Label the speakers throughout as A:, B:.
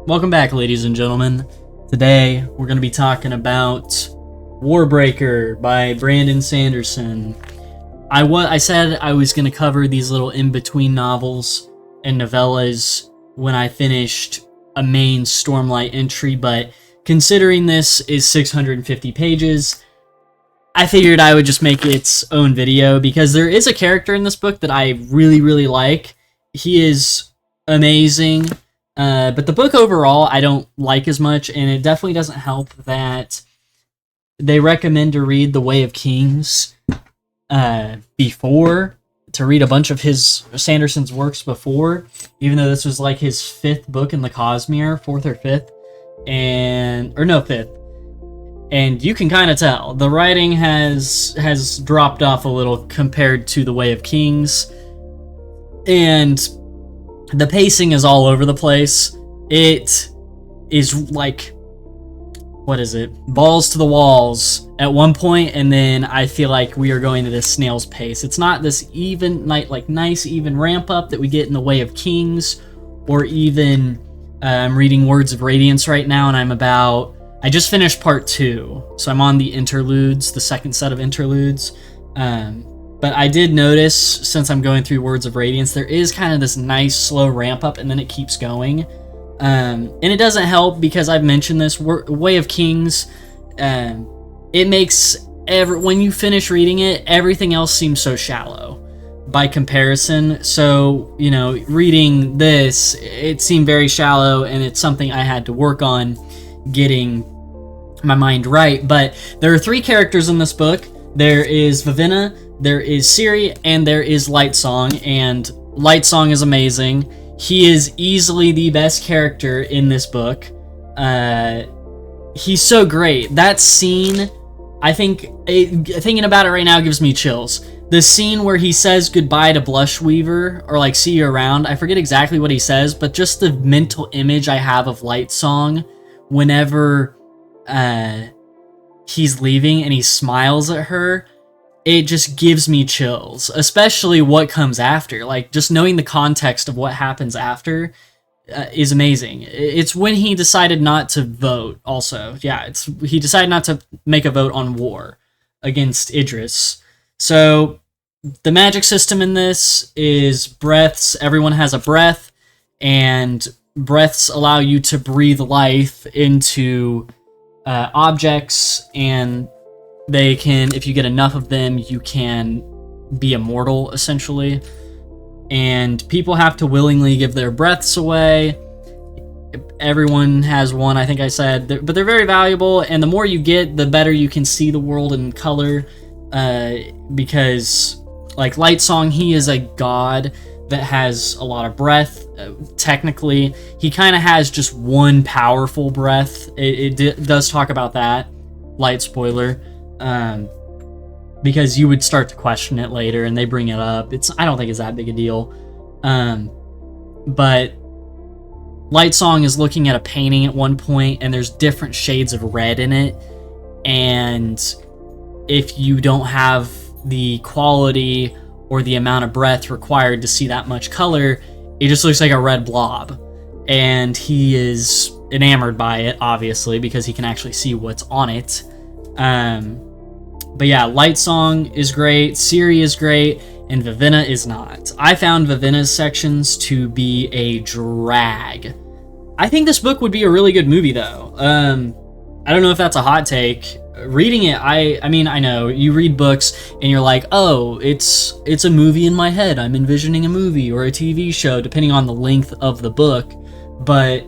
A: Welcome back, ladies and gentlemen. Today, we're going to be talking about Warbreaker by Brandon Sanderson. I said I was going to cover these little in-between novels and novellas when I finished a main Stormlight entry, but considering this is 650 pages, I figured I would just make its own video because there is a character in this book that I really like. He is amazing. But the book overall, I don't like as much, and it definitely doesn't help that they recommend to read The Way of Kings before, to read a bunch of Sanderson's works before, even though this was like his fifth book in the Cosmere, fourth or fifth, fifth. And you can kind of tell the writing has dropped off a little compared to The Way of Kings, and the pacing is all over the place. It is like, balls to the walls at one point, and then I feel like we are going to this snail's pace. It's not this nice even ramp up that we get in The Way of Kings, or even I'm reading Words of Radiance right now, and I just finished part 2, so I'm on the interludes, the second set of interludes. But I did notice, since I'm going through Words of Radiance, there is kind of this nice slow ramp up, and then it keeps going. And it doesn't help because I've mentioned this, Way of Kings, it makes when you finish reading it, everything else seems so shallow by comparison. So, reading this, it seemed very shallow, and it's something I had to work on getting my mind right. But there are 3 characters in this book. There is Vivenna, there is Ciri, and there is Lightsong, and Lightsong is amazing. He is easily the best character in this book. He's so great. That scene, thinking about it right now gives me chills. The scene where he says goodbye to Blushweaver, or see you around, I forget exactly what he says, but just the mental image I have of Lightsong whenever he's leaving and he smiles at her, it just gives me chills, especially what comes after. Just knowing the context of what happens after is amazing. It's when he decided not to vote also. Yeah, he decided not to make a vote on war against Idris. So the magic system in this is breaths. Everyone has a breath, and breaths allow you to breathe life into objects, and they can, if you get enough of them, you can be immortal, essentially. And people have to willingly give their breaths away. Everyone has one, I think I said, but they're very valuable, and the more you get, the better you can see the world in color, because, Lightsong, he is a god that has a lot of breath. Technically, he kind of has just one powerful breath. It does talk about that. Light spoiler. Because you would start to question it later, and they bring it up. I don't think it's that big a deal. But Lightsong is looking at a painting at one point, and there's different shades of red in it. And if you don't have the quality or the amount of breath required to see that much color, it just looks like a red blob. And he is enamored by it, obviously, because he can actually see what's on it. But yeah, Lightsong is great, Ciri is great, and Vivenna is not. I found Vivenna's sections to be a drag. I think this book would be a really good movie, though. I don't know if that's a hot take. Reading it, I mean, I know, you read books, and you're like, oh, it's a movie in my head. I'm envisioning a movie or a TV show, depending on the length of the book. But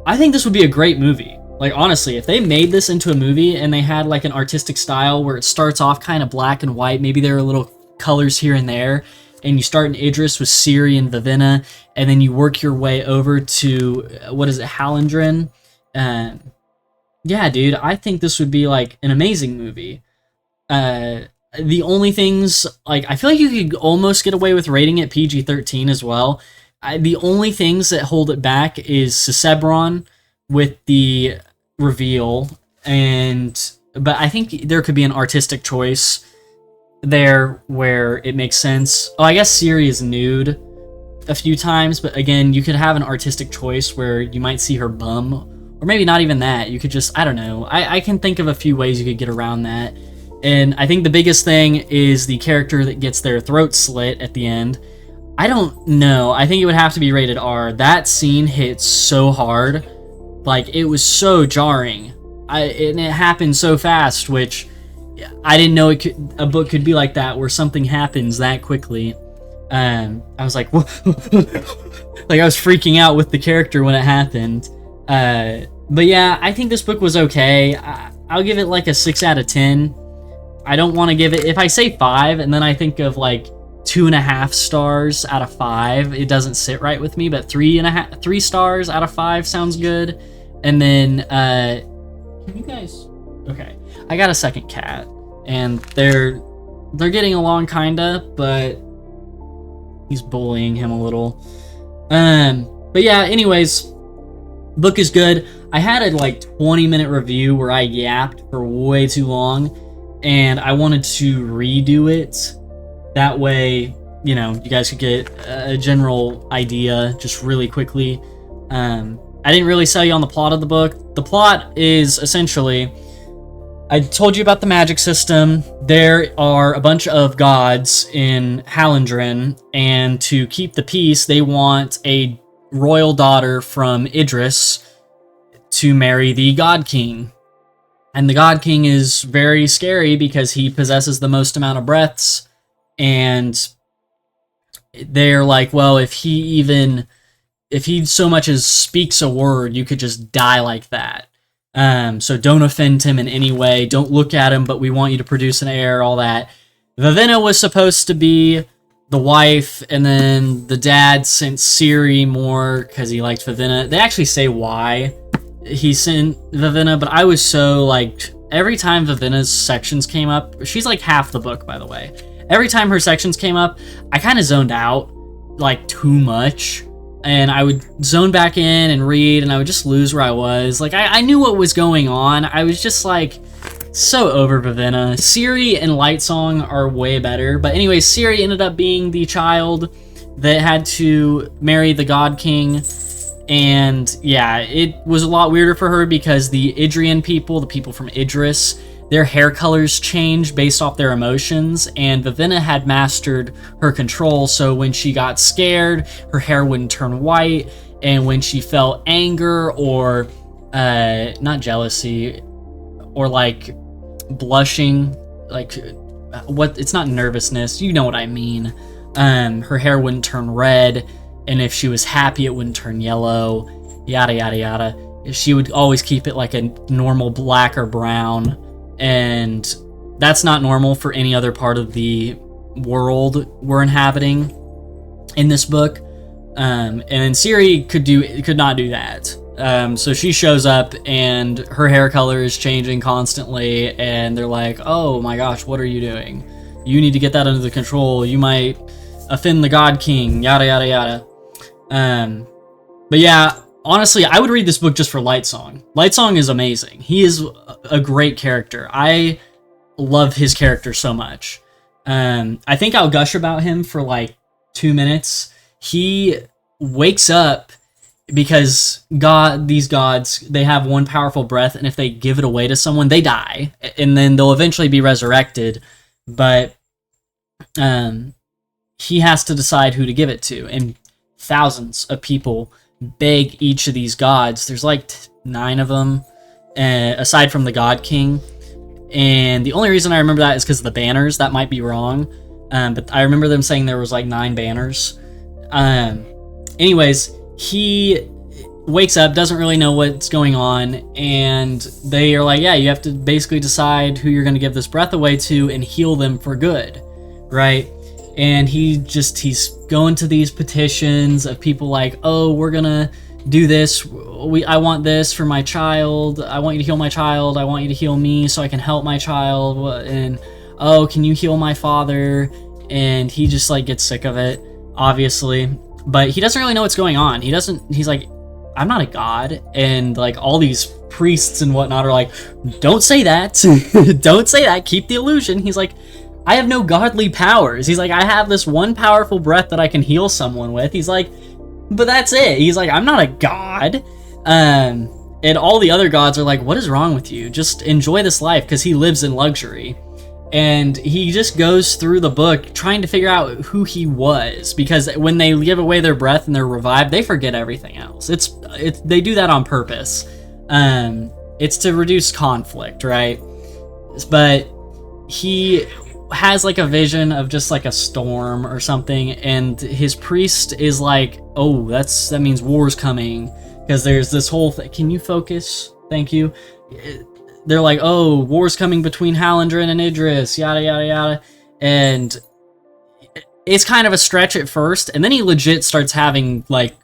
A: I think this would be a great movie. Honestly, if they made this into a movie and they had an artistic style where it starts off kind of black and white, maybe there are little colors here and there, and you start in Idris with Ciri and Vivenna, and then you work your way over to, Hallandren? Yeah, dude, I think this would be an amazing movie. The only things, I feel like you could almost get away with rating it PG-13 as well. The only things that hold it back is Sisebron with the reveal, but I think there could be an artistic choice there where it makes sense. Oh, I guess Ciri is nude. a few times, but again, you could have an artistic choice where you might see her bum, or maybe not even that. You could just, I don't know. I can think of a few ways you could get around that. And I think the biggest thing is the character that gets their throat slit at the end. I don't know. I think it would have to be rated R. That scene hits so hard. Like, it was so jarring. And it happened so fast, which I didn't know a book could be like that, where something happens that quickly. I was like, like, I was freaking out with the character when it happened. But yeah, I think this book was okay. I'll give it like a 6 out of 10. I don't want to give it, if I say 5 and then I think of like 2.5 stars out of 5, it doesn't sit right with me, but 3 stars out of 5 sounds good. And then, can you guys, okay, I got a second cat, and they're getting along kinda, but he's bullying him a little. But yeah, anyways, book is good. I had a like 20-minute review where I yapped for way too long, and I wanted to redo it. That way, you know, you guys could get a general idea just really quickly. I didn't really sell you on the plot of the book. The plot is essentially, I told you about the magic system. There are a bunch of gods in Hallandren, and to keep the peace, they want a royal daughter from Idris to marry the God King. And the God King is very scary because he possesses the most amount of breaths, and they're like, well, if he so much as speaks a word, you could just die like that. So don't offend him in any way. Don't look at him, but we want you to produce an heir, all that. Vivenna was supposed to be the wife, and then the dad sent Ciri more because he liked Vivenna. They actually say why he sent Vivenna, but I was so, like, every time Vivenna's sections came up, she's like half the book, by the way. Every time her sections came up, I kind of zoned out, like, too much. And I would zone back in and read, and I would just lose where I was. Like, I knew what was going on. I was just, like, so over Vivenna. Ciri and Lightsong are way better. But anyways, Ciri ended up being the child that had to marry the God King. And, yeah, it was a lot weirder for her because the Idrian people, the people from Idris, their hair colors changed based off their emotions, and Vivenna had mastered her control, so when she got scared, her hair wouldn't turn white, and when she felt anger or, not jealousy, or like blushing, like, it's not nervousness, you know what I mean, her hair wouldn't turn red, and if she was happy, it wouldn't turn yellow, yada yada yada. She would always keep it like a normal black or brown, and that's not normal for any other part of the world we're inhabiting in this book. And then Ciri could not do that. So she shows up and her hair color is changing constantly, and they're like, oh my gosh, what are you doing? You need to get that under the control. You might offend the God King, yada yada yada. But yeah, honestly, I would read this book just for Lightsong. Lightsong is amazing. He is a great character. I love his character so much. I think I'll gush about him for like 2 minutes. He wakes up because these gods, they have one powerful breath, and if they give it away to someone, they die, and then they'll eventually be resurrected. But he has to decide who to give it to, and thousands of people beg each of these gods. There's like 9 of them, aside from the God King. And the only reason I remember that is because of the banners. That might be wrong, but I remember them saying there was like 9 banners. Anyways, he wakes up, doesn't really know what's going on, and they are like, yeah, you have to basically decide who you're going to give this breath away to and heal them for good, right? And he's going to these petitions of people like, oh, we're gonna do this, I want this for my child, I want you to heal my child, I want you to heal me so I can help my child, and oh, can you heal my father? And he just like gets sick of it, obviously, but he doesn't really know what's going on. He's like, I'm not a god, and like all these priests and whatnot are like, don't say that, don't say that, keep the illusion. He's like, I have no godly powers. He's like, I have this one powerful breath that I can heal someone with. He's like, but that's it. He's like, I'm not a god. And all the other gods are like, what is wrong with you? Just enjoy this life, because he lives in luxury. And he just goes through the book trying to figure out who he was, because when they give away their breath and they're revived, they forget everything else. They do that on purpose. It's to reduce conflict, right? But he has like a vision of just like a storm or something, and his priest is like, oh, that means war's coming, because there's this whole thing. Can you focus? Thank you. They're like, oh, war's coming between Hallandren and Idris, yada yada yada, and it's kind of a stretch at first, and then he legit starts having like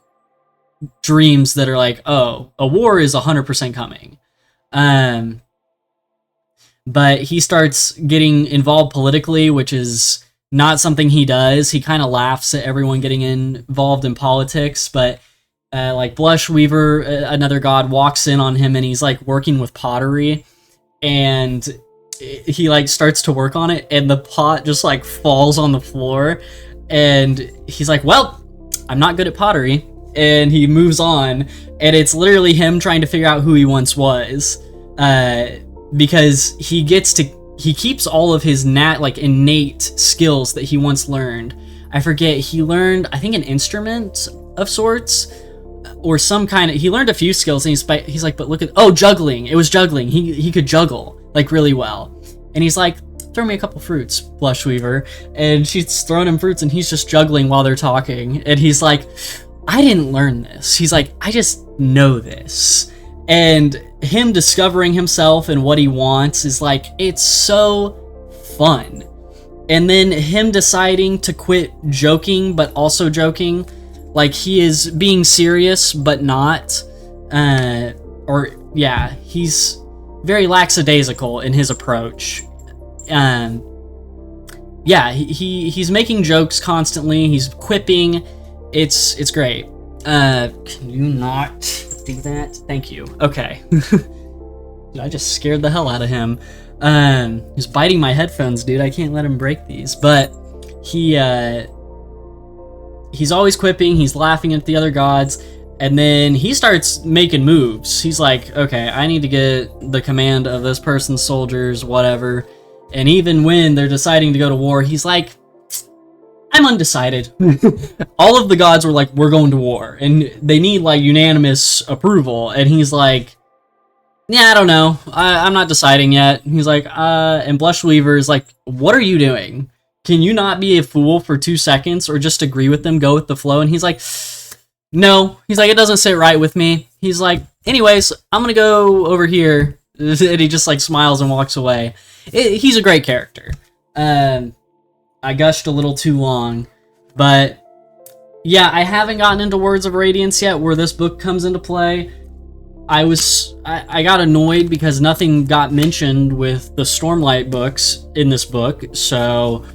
A: dreams that are like, oh, a war is 100% coming. But he starts getting involved politically, which is not something he does. He kind of laughs at everyone getting involved in politics, but like Blushweaver, another god, walks in on him, and he's like working with pottery, and he like starts to work on it, and the pot just like falls on the floor, and he's like, well, I'm not good at pottery, and he moves on, and it's literally him trying to figure out who he once was, because he keeps all of his innate skills that he once learned. I forget, he learned, I think, an instrument of sorts, or some kind of, he learned a few skills, and he's like, but look at, oh, juggling. It was juggling. He could juggle like really well. And he's like, throw me a couple fruits, Blushweaver. And she's throwing him fruits, and he's just juggling while they're talking. And he's like, I didn't learn this. He's like, I just know this. And him discovering himself and what he wants is like, it's so fun. And then him deciding to quit joking, but also joking. Like, he is being serious, but not. He's very lackadaisical in his approach. He's making jokes constantly. He's quipping. It's great. Can you not do that? Thank you. Okay. Dude, I just scared the hell out of him. He's biting my headphones, dude. I can't let him break these. But he's always quipping, he's laughing at the other gods, and then he starts making moves. He's like, okay, I need to get the command of this person's soldiers, whatever. And even when they're deciding to go to war, he's like, I'm undecided. All of the gods were like, we're going to war, and they need like unanimous approval, and he's like, yeah, I don't know, I'm not deciding yet. He's like, and Blushweaver is like, what are you doing? Can you not be a fool for 2 seconds, or just agree with them, go with the flow? And he's like, no. He's like, it doesn't sit right with me. He's like, anyways, I'm gonna go over here. And he just like smiles and walks away. He's a great character. I gushed a little too long, but yeah, I haven't gotten into Words of Radiance yet, where this book comes into play. I got annoyed because nothing got mentioned with the Stormlight books in this book, so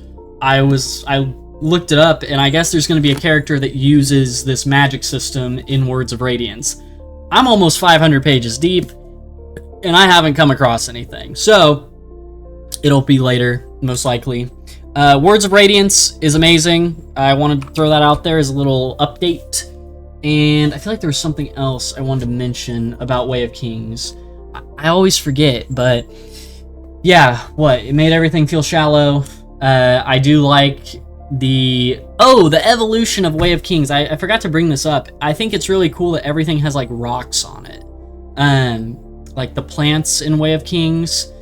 A: I looked it up, and I guess there's going to be a character that uses this magic system in Words of Radiance. I'm almost 500 pages deep, and I haven't come across anything, so it'll be later, most likely. Words of Radiance is amazing. I wanted to throw that out there as a little update, and I feel like there was something else I wanted to mention about Way of Kings. I always forget, but yeah, it made everything feel shallow. I do like the evolution of Way of Kings. I forgot to bring this up. I think it's really cool that everything has like rocks on it. Like the plants in Way of Kings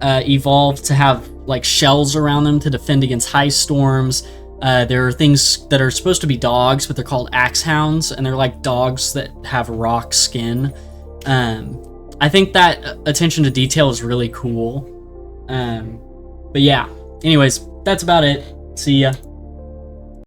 A: evolved to have like shells around them to defend against high storms. There are things that are supposed to be dogs, but they're called axe hounds, and they're like dogs that have rock skin. I think that attention to detail is really cool. But yeah. Anyways, that's about it. See ya.